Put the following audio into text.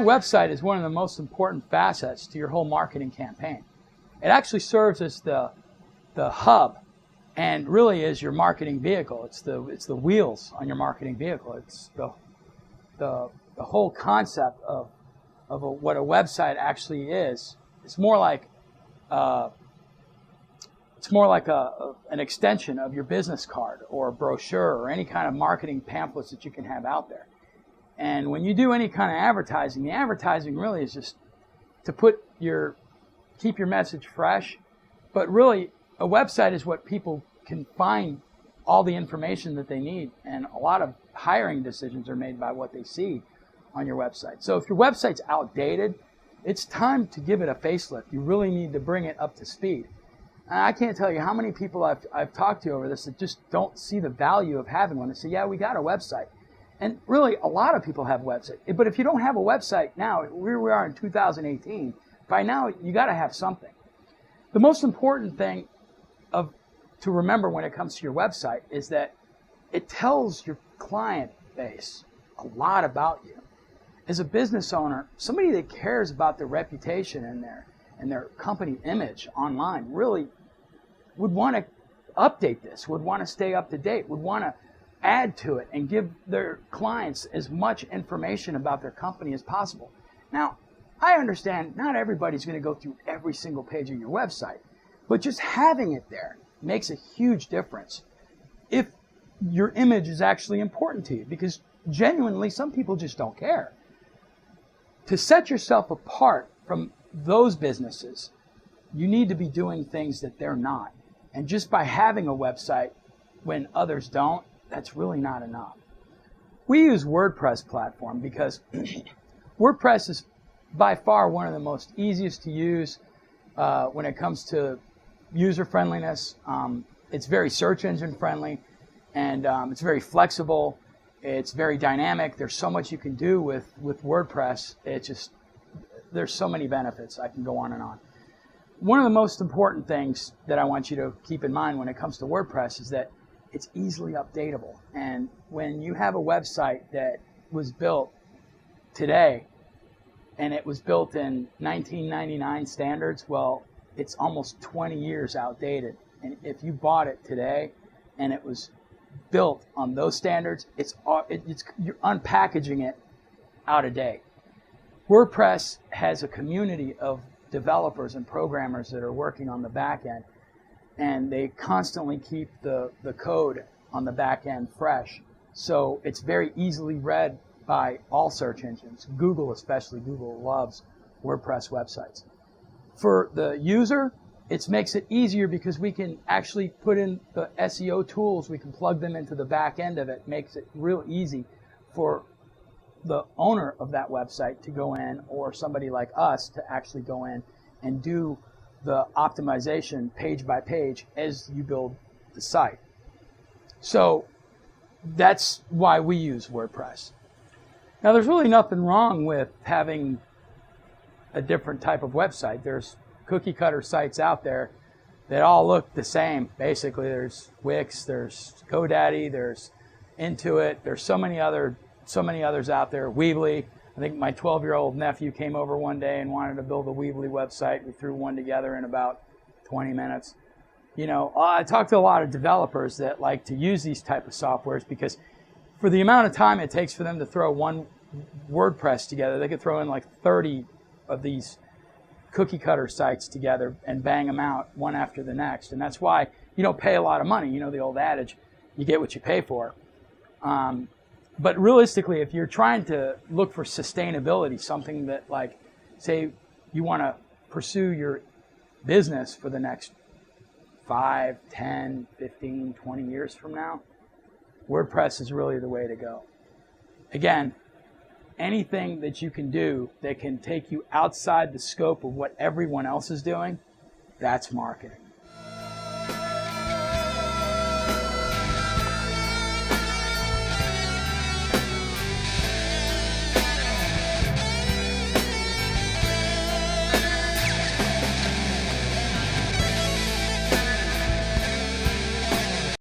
website is one of the most important facets to your whole marketing campaign. It actually serves as the hub and really is your marketing vehicle. It's the wheels on your marketing vehicle. It's the whole concept of what a website actually is. It's more like an extension of your business card or a brochure or any kind of marketing pamphlets that you can have out there. And when you do any kind of advertising, the advertising really is just to keep your message fresh. But really, a website is what people can find all the information that they need. And a lot of hiring decisions are made by what they see on your website. So if your website's outdated, it's time to give it a facelift. You really need to bring it up to speed. And I can't tell you how many people I've talked to over this that just don't see the value of having one. They say, yeah, we got a website. And really, a lot of people have websites. But if you don't have a website now, here we are in 2018, by now you got to have something. The most important thing to remember when it comes to your website is that it tells your client base a lot about you. As a business owner, somebody that cares about their reputation and their company image online really would want to update this, would want to stay up to date, would want to add to it and give their clients as much information about their company as possible. Now, I understand not everybody's going to go through every single page of your website, but just having it there makes a huge difference if your image is actually important to you, because genuinely some people just don't care. To set yourself apart from those businesses, you need to be doing things that they're not. And just by having a website when others don't, that's really not enough. We use WordPress platform because WordPress is by far one of the most easiest to use when it comes to user friendliness. It's very search engine friendly, and it's very flexible. It's very dynamic. There's so much you can do with WordPress. There's so many benefits. I can go on and on. One of the most important things that I want you to keep in mind when it comes to WordPress is that it's easily updatable. And when you have a website that was built today and it was built in 1999 standards, well, it's almost 20 years outdated. And if you bought it today and it was built on those standards, you're unpackaging it out of date. WordPress has a community of developers and programmers that are working on the back end, and they constantly keep the code on the back end fresh. So it's very easily read by all search engines. Google especially. Google loves WordPress websites. For the user, it makes it easier because we can actually put in the SEO tools. We can plug them into the back end of it. Makes it real easy for the owner of that website to go in, or somebody like us to actually go in and do the optimization page by page as you build the site. So that's why we use WordPress. Now, there's really nothing wrong with having a different type of website. There's cookie cutter sites out there that all look the same. Basically, there's Wix, there's GoDaddy, there's Intuit, there's so many others out there. Weebly. I think my 12-year-old nephew came over one day and wanted to build a Weebly website. We threw one together in about 20 minutes. I talked to a lot of developers that like to use these type of softwares because for the amount of time it takes for them to throw one WordPress together, they could throw in like 30 of these cookie cutter sites together and bang them out one after the next. And that's why you don't pay a lot of money. You know the old adage, you get what you pay for. But realistically, if you're trying to look for sustainability, something that, like, say you want to pursue your business for the next 5, 10, 15, 20 years from now, WordPress is really the way to go. Again, anything that you can do that can take you outside the scope of what everyone else is doing, that's marketing.